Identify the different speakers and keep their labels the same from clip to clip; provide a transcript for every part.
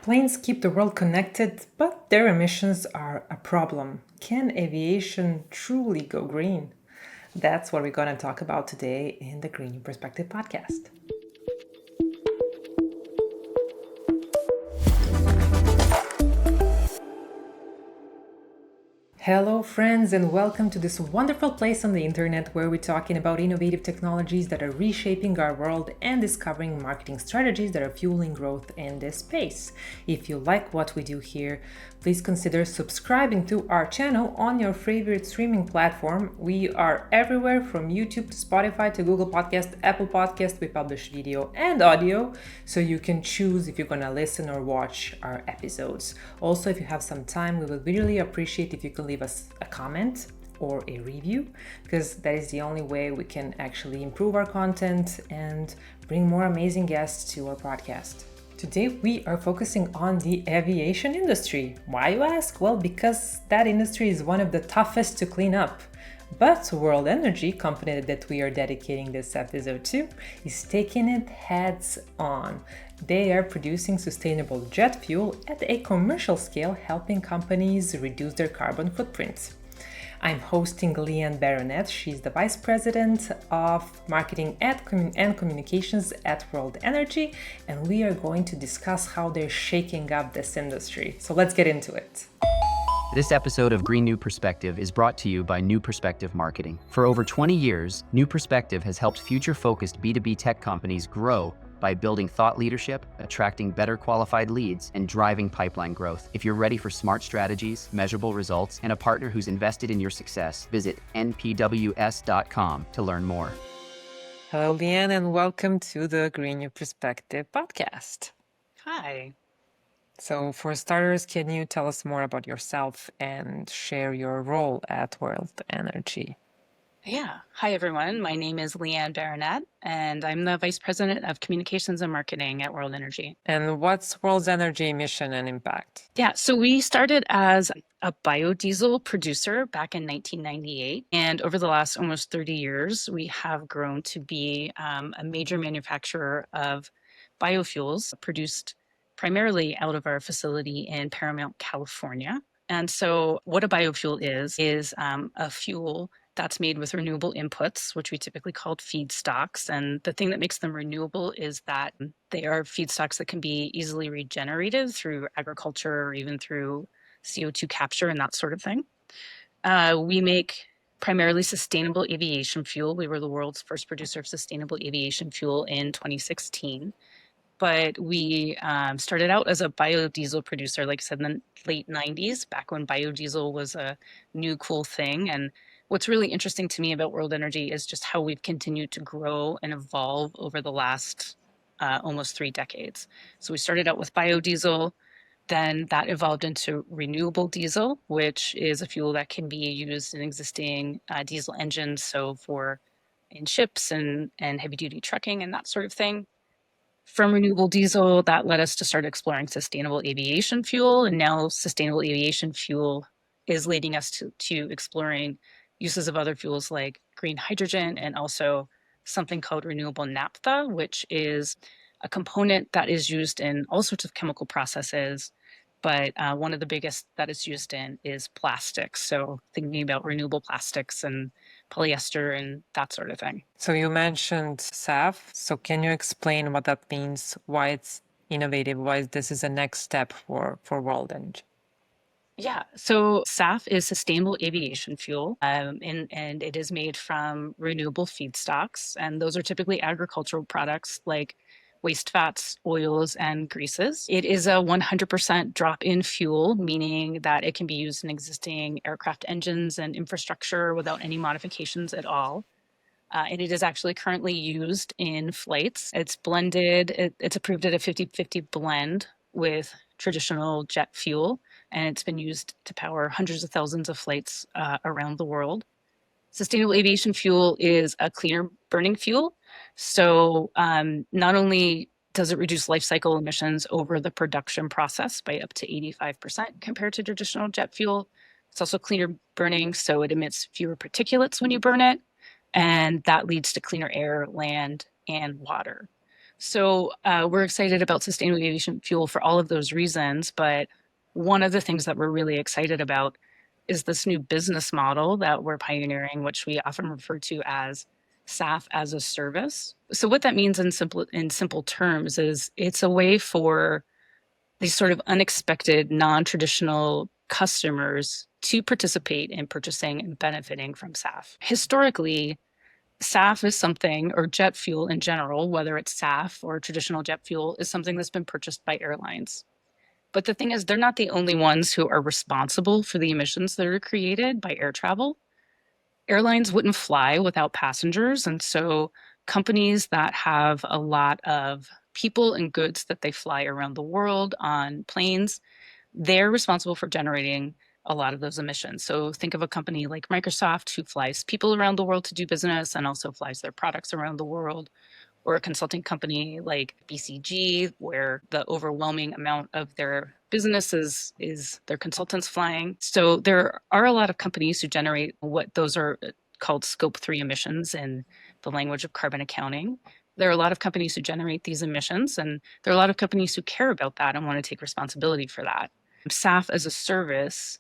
Speaker 1: Planes keep the world connected, but their emissions are a problem. Can aviation truly go green? That's what we're going to talk about today in the Green New Perspective podcast. Hello, friends, and welcome to this wonderful place on the internet where we're talking about innovative technologies that are reshaping our world and discovering marketing strategies that are fueling growth in this space. If you like what we do here, please consider subscribing to our channel on your favorite streaming platform. We are everywhere from YouTube to Spotify to Google Podcast, Apple Podcast. We publish video and audio, so you can choose if you're gonna listen or watch our episodes. Also, if you have some time, we would really appreciate if you can leave us a comment or a review, because that is the only way we can actually improve our content and bring more amazing guests to our podcast. Today we are focusing on the aviation industry. Why, you ask? Well, because that industry is one of the toughest to clean up. But World Energy, company that we are dedicating this episode to, is taking it heads on. They are producing sustainable jet fuel at a commercial scale, helping companies reduce their carbon footprint. I'm hosting LeeAnn Baronett. She's the Vice President of Marketing and Communications at World Energy, and we are going to discuss how they're shaking up this industry. So let's get into it.
Speaker 2: This episode of Green New Perspective is brought to you by New Perspective Marketing. For over 20 years, New Perspective has helped future-focused B2B tech companies grow by building thought leadership, attracting better qualified leads, and driving pipeline growth. If you're ready for smart strategies, measurable results, and a partner who's invested in your success, visit npws.com to learn more.
Speaker 1: Hello, LeeAnn, and welcome to the Green New Perspective podcast.
Speaker 3: Hi.
Speaker 1: So, for starters, can you tell us more about yourself and share your role at World Energy?
Speaker 3: Yeah. Hi, everyone. My name is LeeAnn Baronett, and I'm the Vice President of Communications and Marketing at World Energy.
Speaker 1: And what's World's energy mission and impact?
Speaker 3: Yeah, so we started as a biodiesel producer back in 1998. And over the last almost 30 years, we have grown to be a major manufacturer of biofuels produced primarily out of our facility in Paramount, California. And so what a biofuel is a fuel that's made with renewable inputs, which we typically call feedstocks. And the thing that makes them renewable is that they are feedstocks that can be easily regenerated through agriculture or even through CO2 capture and that sort of thing. We make primarily sustainable aviation fuel. We were the world's first producer of sustainable aviation fuel in 2016. But we started out as a biodiesel producer, like I said, in the late 90s, back when biodiesel was a new cool thing. And what's really interesting to me about World Energy is just how we've continued to grow and evolve over the last almost 3 decades. So we started out with biodiesel, then that evolved into renewable diesel, which is a fuel that can be used in existing diesel engines, so in ships and heavy duty trucking and that sort of thing. From renewable diesel, that led us to start exploring sustainable aviation fuel. And now sustainable aviation fuel is leading us to exploring uses of other fuels like green hydrogen and also something called renewable naphtha, which is a component that is used in all sorts of chemical processes. But one of the biggest that it's used in is plastics. So thinking about renewable plastics and polyester and that sort of thing.
Speaker 1: So, you mentioned SAF. So, can you explain what that means, why it's innovative, why this is a next step for World Energy?
Speaker 3: Yeah, so SAF is sustainable aviation fuel, and it is made from renewable feedstocks. And those are typically agricultural products like waste fats, oils, and greases. It is a 100% drop-in fuel, meaning that it can be used in existing aircraft engines and infrastructure without any modifications at all. And it is actually currently used in flights. It's blended, it's approved at a 50-50 blend with traditional jet fuel, and it's been used to power hundreds of thousands of flights around the world. Sustainable aviation fuel is a cleaner burning fuel. So not only does it reduce life cycle emissions over the production process by up to 85% compared to traditional jet fuel, it's also cleaner burning, so it emits fewer particulates when you burn it, and that leads to cleaner air, land, and water. So we're excited about sustainable aviation fuel for all of those reasons. But one of the things that we're really excited about is this new business model that we're pioneering, which we often refer to as SAF as a service. So what that means in simple terms is it's a way for these sort of unexpected, non-traditional customers to participate in purchasing and benefiting from SAF. Historically, SAF is something, or jet fuel in general, whether it's SAF or traditional jet fuel, is something that's been purchased by airlines. But the thing is, they're not the only ones who are responsible for the emissions that are created by air travel. Airlines wouldn't fly without passengers. And so companies that have a lot of people and goods that they fly around the world on planes, they're responsible for generating a lot of those emissions. So think of a company like Microsoft who flies people around the world to do business and also flies their products around the world, or a consulting company like BCG, where the overwhelming amount of their business is their consultants flying. So there are a lot of companies who generate what those are called scope 3 emissions in the language of carbon accounting. There are a lot of companies who generate these emissions, and there are a lot of companies who care about that and want to take responsibility for that. SAF as a service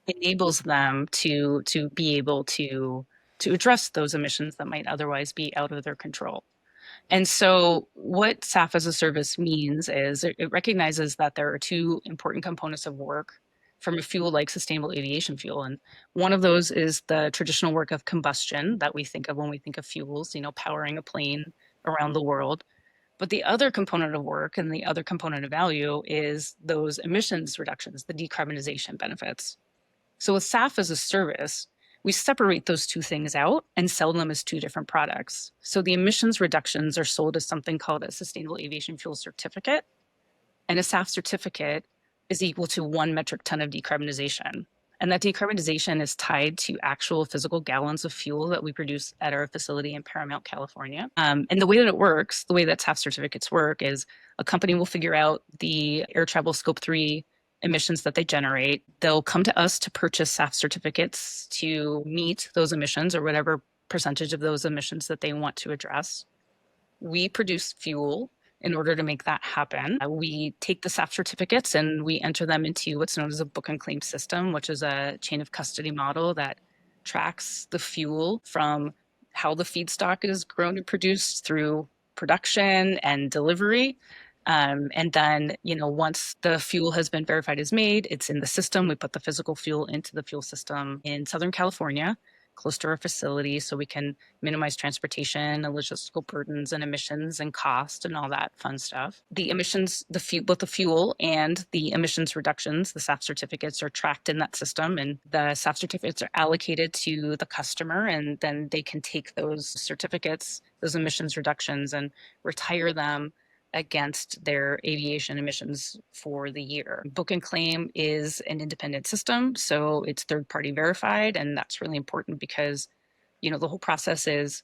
Speaker 3: enables them to be able to address those emissions that might otherwise be out of their control. And so what SAF as a service means is it recognizes that there are two important components of work from a fuel like sustainable aviation fuel. And one of those is the traditional work of combustion that we think of when we think of fuels, powering a plane around the world. But the other component of work and the other component of value is those emissions reductions, the decarbonization benefits. So with SAF as a service, we separate those two things out and sell them as two different products. So the emissions reductions are sold as something called a sustainable aviation fuel certificate. And a SAF certificate is equal to 1 metric ton of decarbonization. And that decarbonization is tied to actual physical gallons of fuel that we produce at our facility in Paramount, California. And the way that it works, the way that SAF certificates work is a company will figure out the air travel scope 3 emissions that they generate. They'll come to us to purchase SAF certificates to meet those emissions or whatever percentage of those emissions that they want to address. We produce fuel in order to make that happen. We take the SAF certificates and we enter them into what's known as a book and claim system, which is a chain of custody model that tracks the fuel from how the feedstock is grown and produced through production and delivery. And then, once the fuel has been verified as made, it's in the system. We put the physical fuel into the fuel system in Southern California, close to our facility, so we can minimize transportation and logistical burdens and emissions and cost and all that fun stuff. The emissions, both the fuel and the emissions reductions, the SAF certificates are tracked in that system, and the SAF certificates are allocated to the customer, and then they can take those certificates, those emissions reductions, and retire them against their aviation emissions for the year. Book and claim is an independent system, so it's third-party verified, and that's really important because, the whole process is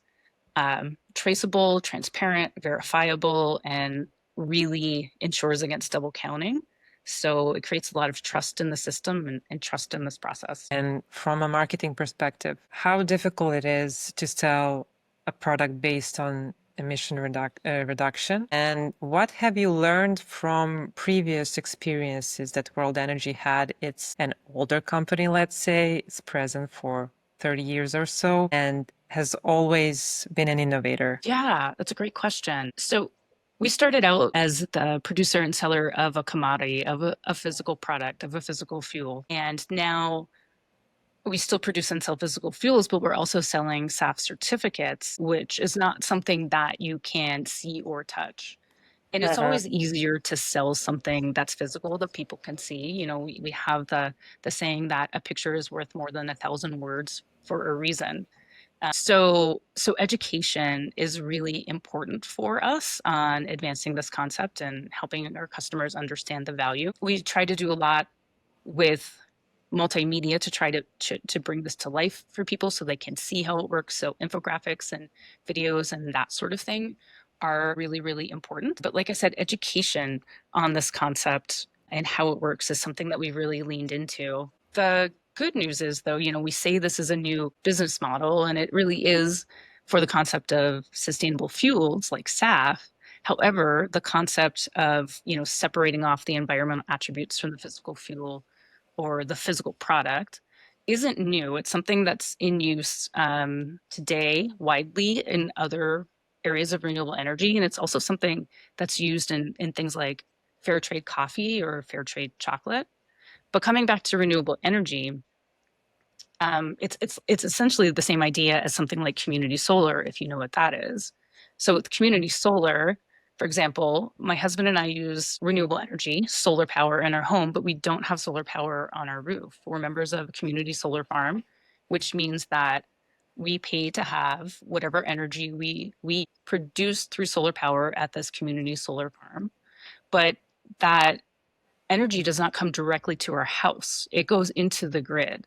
Speaker 3: traceable, transparent, verifiable, and really ensures against double counting. So it creates a lot of trust in the system and trust in this process.
Speaker 1: And from a marketing perspective, how difficult it is to sell a product based on emission reduction, and what have you learned from previous experiences that World Energy had? It's an older company, let's say, it's present for 30 years or so and has always been an innovator.
Speaker 3: Yeah, that's a great question. So we started out as the producer and seller of a commodity, of a physical product, of a physical fuel, and now we still produce and sell physical fuels, but we're also selling SAF certificates, which is not something that you can see or touch. And it's always easier to sell something that's physical that people can see. We have the saying that a picture is worth more than 1,000 words for a reason. So education is really important for us on advancing this concept and helping our customers understand the value. We try to do a lot with multimedia to try to bring this to life for people so they can see how it works. So infographics and videos and that sort of thing are really, really important. But like I said, education on this concept and how it works is something that we really leaned into. The good news is, though, we say this is a new business model, and it really is for the concept of sustainable fuels like SAF. However, the concept of, separating off the environmental attributes from the physical fuel or the physical product isn't new. It's something that's in use today widely in other areas of renewable energy. And it's also something that's used in things like fair trade coffee or fair trade chocolate. But coming back to renewable energy, it's essentially the same idea as something like community solar, if you know what that is. So with community solar, for example, my husband and I use renewable energy, solar power in our home, but we don't have solar power on our roof. We're members of a community solar farm, which means that we pay to have whatever energy we produce through solar power at this community solar farm. But that energy does not come directly to our house. It goes into the grid.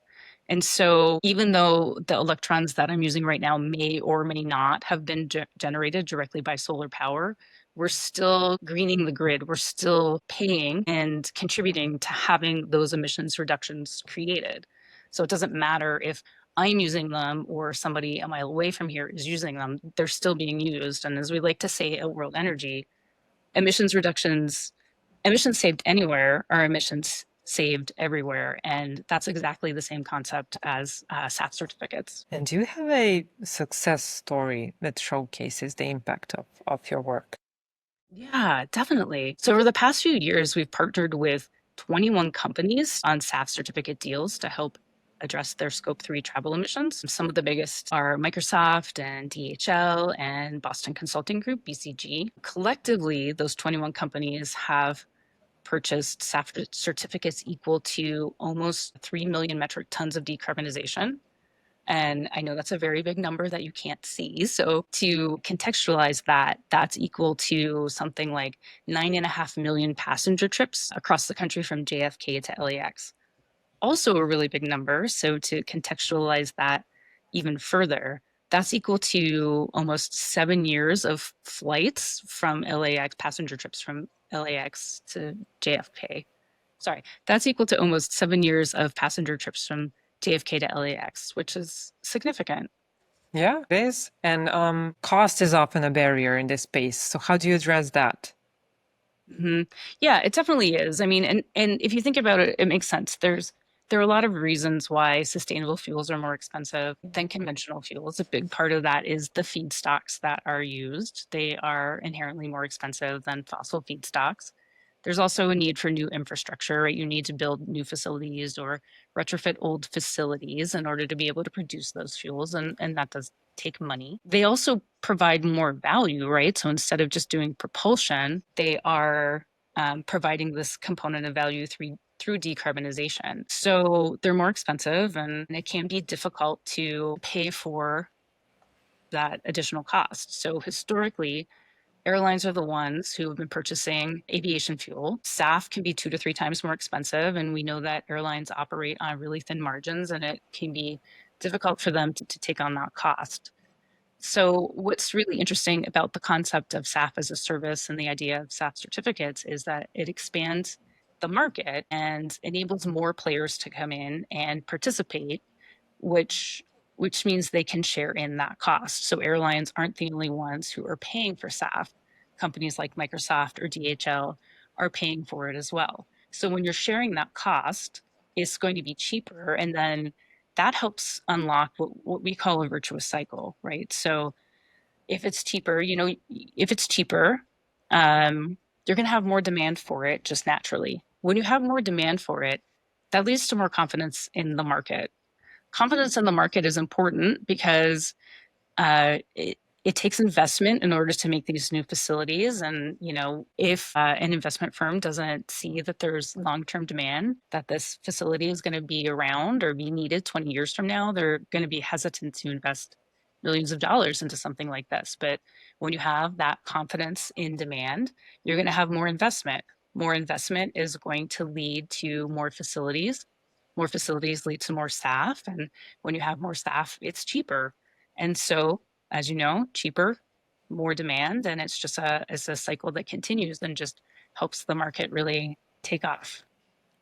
Speaker 3: And so even though the electrons that I'm using right now may or may not have been generated directly by solar power, we're still greening the grid. We're still paying and contributing to having those emissions reductions created. So it doesn't matter if I'm using them or somebody a mile away from here is using them, they're still being used. And as we like to say at World Energy, emissions reductions, emissions saved anywhere are emissions saved everywhere. And that's exactly the same concept as SAF certificates.
Speaker 1: And do you have a success story that showcases the impact of your work?
Speaker 3: Yeah, definitely. So over the past few years, we've partnered with 21 companies on SAF certificate deals to help address their scope 3 travel emissions. Some of the biggest are Microsoft and DHL and Boston Consulting Group, BCG. Collectively, those 21 companies have purchased SAF certificates equal to almost 3 million metric tons of decarbonization. And I know that's a very big number that you can't see. So to contextualize that, that's equal to something like 9.5 million passenger trips across the country from JFK to LAX. Also a really big number. So to contextualize that even further, that's equal to almost 7 years of flights from LAX, passenger trips from LAX to JFK. Sorry, that's equal to almost 7 years of passenger trips from JFK to LAX, which is significant.
Speaker 1: Yeah, it is. And cost is often a barrier in this space. So how do you address that?
Speaker 3: Yeah, it definitely is. I mean, and if you think about it, it makes sense. There are a lot of reasons why sustainable fuels are more expensive than conventional fuels. A big part of that is the feedstocks that are used. They are inherently more expensive than fossil feedstocks. There's also a need for new infrastructure, right? You need to build new facilities or retrofit old facilities in order to be able to produce those fuels, and that does take money. They also provide more value, right? So instead of just doing propulsion, they are providing this component of value through decarbonization. So they're more expensive and it can be difficult to pay for that additional cost. So historically, airlines are the ones who have been purchasing aviation fuel. SAF can be 2 to 3 times more expensive. And we know that airlines operate on really thin margins and it can be difficult for them to take on that cost. So what's really interesting about the concept of SAF as a service and the idea of SAF certificates is that it expands the market and enables more players to come in and participate, which means they can share in that cost. So airlines aren't the only ones who are paying for SAF. Companies like Microsoft or DHL are paying for it as well. So when you're sharing that cost, it's going to be cheaper. And then that helps unlock what we call a virtuous cycle, right? So if it's cheaper, you're going to have more demand for it just naturally. When you have more demand for it, that leads to more confidence in the market. Confidence in the market is important because it takes investment in order to make these new facilities. And, if an investment firm doesn't see that there's long-term demand, that this facility is going to be around or be needed 20 years from now, they're going to be hesitant to invest millions of dollars into something like this. But when you have that confidence in demand, you're going to have more investment. More investment is going to lead to more facilities. More facilities lead to more staff. And when you have more staff, it's cheaper. And so, as you know, cheaper, more demand, and it's a cycle that continues and just helps the market really take off.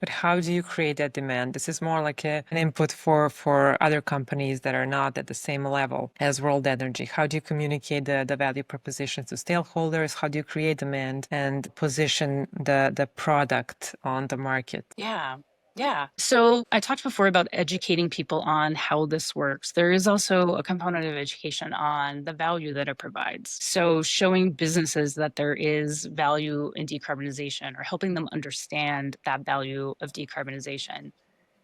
Speaker 1: But how do you create that demand? This is more like an input for other companies that are not at the same level as World Energy. How do you communicate the value propositions to stakeholders? How do you create demand and position the product on the market?
Speaker 3: Yeah. Yeah. So I talked before about educating people on how this works. There is also a component of education on the value that it provides. So showing businesses that there is value in decarbonization or helping them understand that value of decarbonization.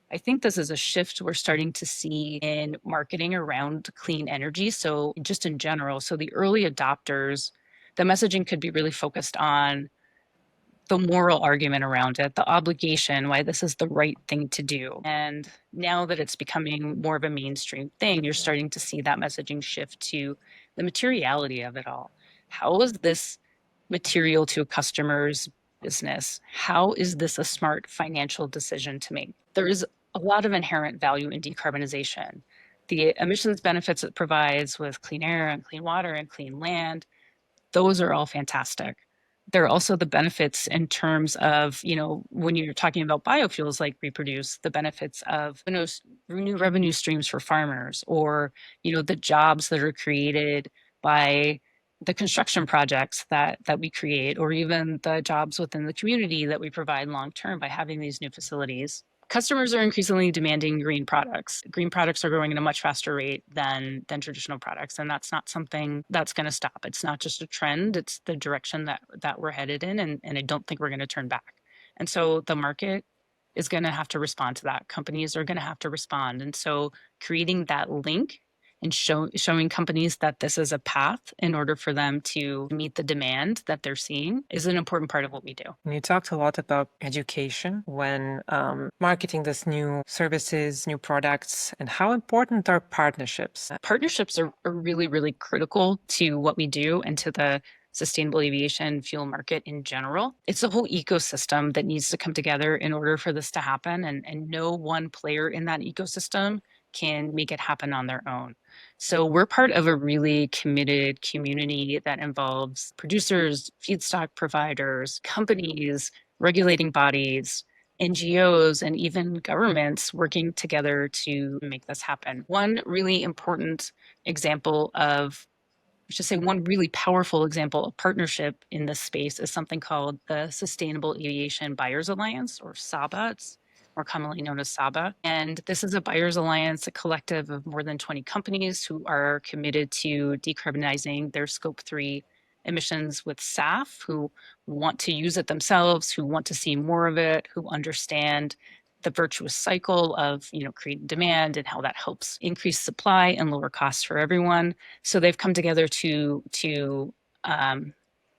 Speaker 3: I think this is a shift we're starting to see in marketing around clean energy. So just in general, so the early adopters, the messaging could be really focused on the moral argument around it, the obligation, why this is the right thing to do. And now that it's becoming more of a mainstream thing, you're starting to see that messaging shift to the materiality of it all. How is this material to a customer's business? How is this a smart financial decision to make? There is a lot of inherent value in decarbonization. The emissions benefits it provides with clean air and clean water and clean land, those are all fantastic. There are also the benefits in terms of, when you're talking about biofuels like reproduce, the benefits of new revenue streams for farmers, or, the jobs that are created by the construction projects that we create, or even the jobs within the community that we provide long term by having these new facilities. Customers are increasingly demanding green products. Green products are growing at a much faster rate than traditional products, and that's not something that's going to stop. It's not just a trend; it's the direction that we're headed in, and I don't think we're going to turn back. And so the market is going to have to respond to that. Companies are going to have to respond, and so creating that link and showing companies that this is a path in order for them to meet the demand that they're seeing is an important part of what we do.
Speaker 1: And you talked a lot about education when marketing this new services, new products, and how important are partnerships?
Speaker 3: Partnerships are really, really critical to what we do and to the sustainable aviation fuel market in general. It's a whole ecosystem that needs to come together in order for this to happen, and no one player in that ecosystem can make it happen on their own. So we're part of a really committed community that involves producers, feedstock providers, companies, regulating bodies, NGOs, and even governments working together to make this happen. One really important example of, I should say, one really powerful example of partnership in this space is something called the Sustainable Aviation Buyers Alliance, or SABA. It's more commonly known as SABA. And this is a buyers alliance, a collective of more than 20 companies who are committed to decarbonizing their scope 3 emissions with SAF, who want to use it themselves, who want to see more of it, who understand the virtuous cycle of creating demand and how that helps increase supply and lower costs for everyone. So they've come together to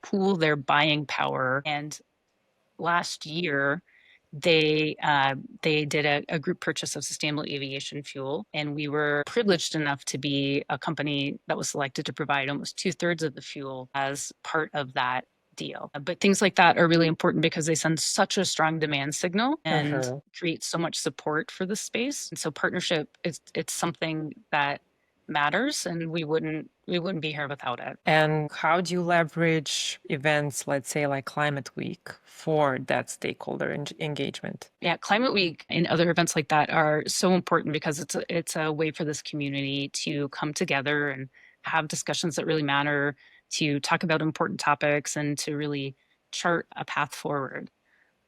Speaker 3: pool their buying power. And last year, they did a group purchase of sustainable aviation fuel, and we were privileged enough to be a company that was selected to provide almost 2/3 of the fuel as part of that deal. But things like that are really important because they send such a strong demand signal and create so much support for the space. And so partnership it's something that matters, and we wouldn't be here without it.
Speaker 1: And how do you leverage events, let's say like Climate Week, for that stakeholder engagement?
Speaker 3: Yeah, Climate Week and other events like that are so important because it's a way for this community to come together and have discussions that really matter, to talk about important topics, and to really chart a path forward.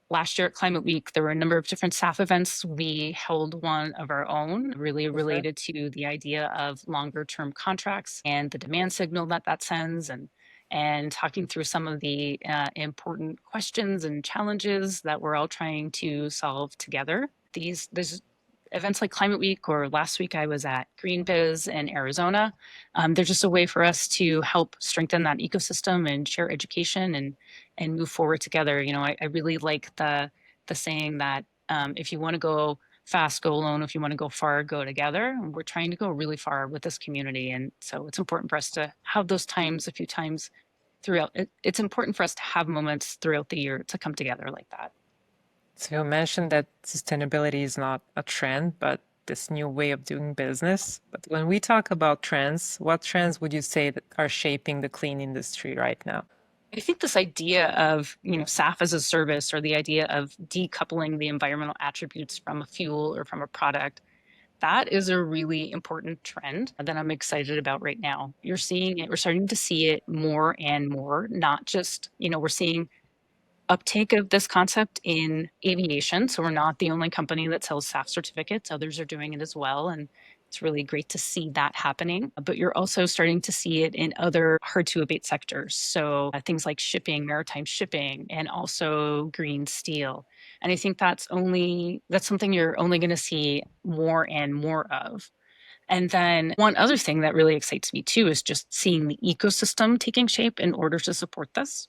Speaker 3: Last year at Climate Week, there were a number of different SAF events. We held one of our own, really related to the idea of longer term contracts and the demand signal that sends, and talking through some of the important questions and challenges that we're all trying to solve together. There's events like Climate Week, or last week I was at GreenBiz in Arizona. They're just a way for us to help strengthen that ecosystem and share education and move forward together. I really like the saying that if you want to go fast, go alone. If you want to go far, go together. And we're trying to go really far with this community. And so it's important for us to have those times a few times throughout. It's important for us to have moments throughout the year to come together like that.
Speaker 1: So you mentioned that sustainability is not a trend, but this new way of doing business. But when we talk about trends, what trends would you say that are shaping the clean industry right now?
Speaker 3: I think this idea of, SAF as a service, or the idea of decoupling the environmental attributes from a fuel or from a product, that is a really important trend that I'm excited about right now. You're seeing it, we're starting to see it more and more, not just, we're seeing uptake of this concept in aviation. So we're not the only company that sells SAF certificates. Others are doing it as well. And it's really great to see that happening. But you're also starting to see it in other hard to abate sectors. So things like shipping, maritime shipping, and also green steel. And I think that's something you're only going to see more and more of. And then one other thing that really excites me too is just seeing the ecosystem taking shape in order to support this.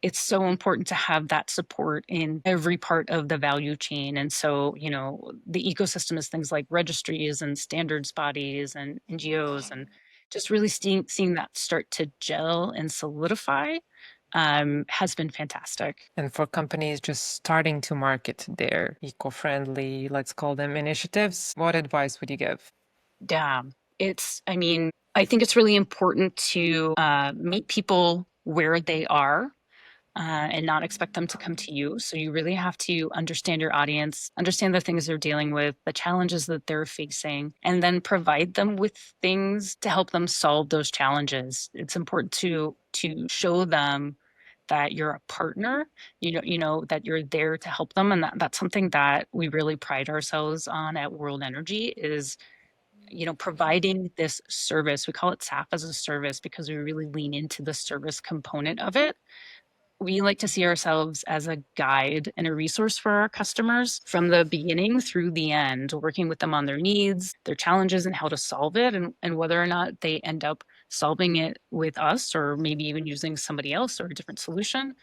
Speaker 3: It's so important to have that support in every part of the value chain. And so, the ecosystem is things like registries and standards bodies and NGOs, and just really seeing that start to gel and solidify has been fantastic.
Speaker 1: And for companies just starting to market their eco-friendly, let's call them initiatives, what advice would you give?
Speaker 3: Yeah, I think it's really important to meet people where they are and not expect them to come to you. So you really have to understand your audience, understand the things they're dealing with, the challenges that they're facing, and then provide them with things to help them solve those challenges. It's important to show them that you're a partner, that you're there to help them. And that's something that we really pride ourselves on at World Energy is providing this service. We call it SAF as a service because we really lean into the service component of it. We like to see ourselves as a guide and a resource for our customers from the beginning through the end, working with them on their needs, their challenges, and how to solve it, and whether or not they end up solving it with us or maybe even using somebody else or a different solution.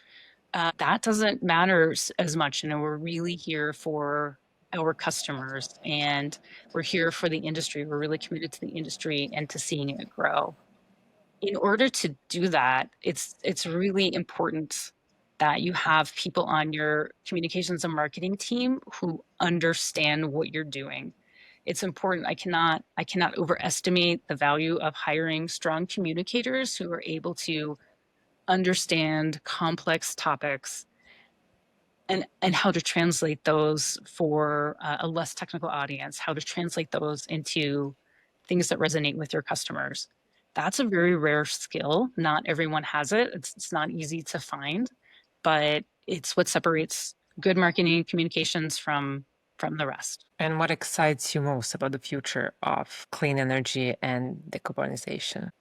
Speaker 3: That doesn't matter as much. We're really here for our customers, and we're here for the industry. We're really committed to the industry and to seeing it grow. In order to do that, it's really important that you have people on your communications and marketing team who understand what you're doing. It's important. I cannot overestimate the value of hiring strong communicators who are able to understand complex topics and how to translate those for a less technical audience, how to translate those into things that resonate with your customers. That's a very rare skill. Not everyone has it. It's not easy to find, but it's what separates good marketing communications from the rest.
Speaker 1: And what excites you most about the future of clean energy and decarbonization?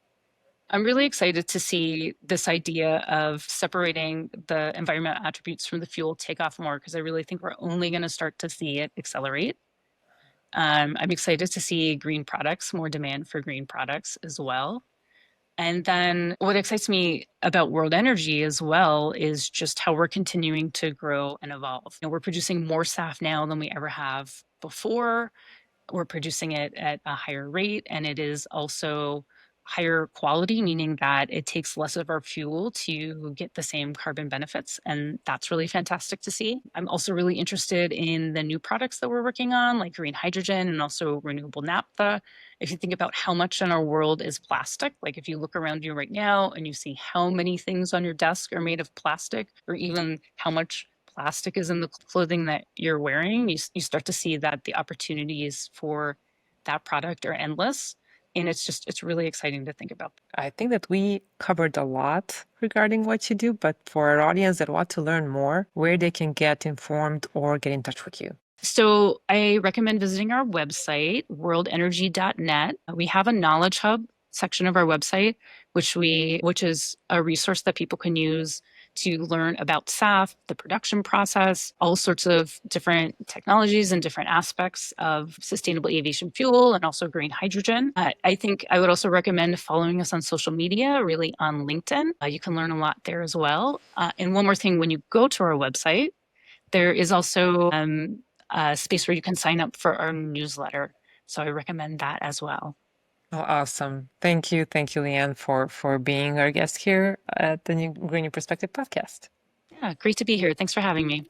Speaker 3: I'm really excited to see this idea of separating the environmental attributes from the fuel take off more, because I really think we're only going to start to see it accelerate. I'm excited to see green products, more demand for green products as well. And then what excites me about World Energy as well is just how we're continuing to grow and evolve. We're producing more SAF now than we ever have before. We're producing it at a higher rate, and it is also higher quality, meaning that it takes less of our fuel to get the same carbon benefits. And that's really fantastic to see. I'm also really interested in the new products that we're working on, like green hydrogen and also renewable naphtha. If you think about how much in our world is plastic, like if you look around you right now and you see how many things on your desk are made of plastic, or even how much plastic is in the clothing that you're wearing, you start to see that the opportunities for that product are endless. And it's really exciting to think about.
Speaker 1: I think that we covered a lot regarding what you do, but for our audience that want to learn more, where they can get informed or get in touch with you.
Speaker 3: So I recommend visiting our website, worldenergy.net. We have a knowledge hub section of our website, which is a resource that people can use to learn about SAF, the production process, all sorts of different technologies and different aspects of sustainable aviation fuel and also green hydrogen. I think I would also recommend following us on social media, really on LinkedIn. You can learn a lot there as well. And one more thing, when you go to our website, there is also a space where you can sign up for our newsletter. So I recommend that as well.
Speaker 1: Oh, awesome. Thank you. Thank you, LeeAnn, for being our guest here at the Green New Perspective podcast.
Speaker 3: Yeah, great to be here. Thanks for having me.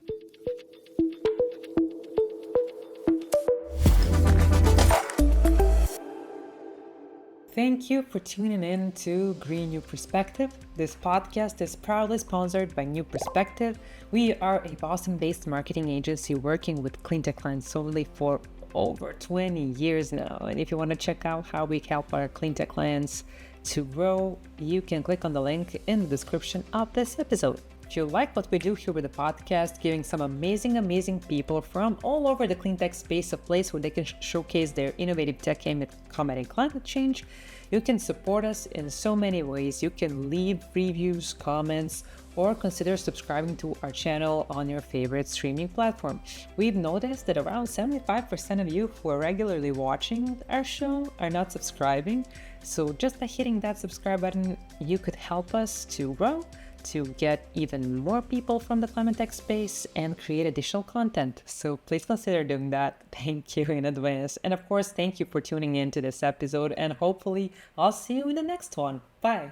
Speaker 1: thank you for tuning in to Green New Perspective. This podcast is proudly sponsored by New Perspective. We are a Boston-based marketing agency working with Cleantech clients solely for over 20 years now. And if you want to check out how we help our Cleantech clients to grow, you can click on the link in the description of this episode. If you like what we do here with the podcast, giving some amazing people from all over the clean tech space a place where they can showcase their innovative tech aimed at combating climate change, you can support us in so many ways. You can leave reviews, comments, or consider subscribing to our channel on your favorite streaming platform. We've noticed that around 75% of you who are regularly watching our show are not subscribing. So just by hitting that subscribe button, you could help us to grow, to get even more people from the climate tech space and create additional content. So please consider doing that. Thank you in advance. And of course, thank you for tuning in to this episode, and hopefully I'll see you in the next one. Bye.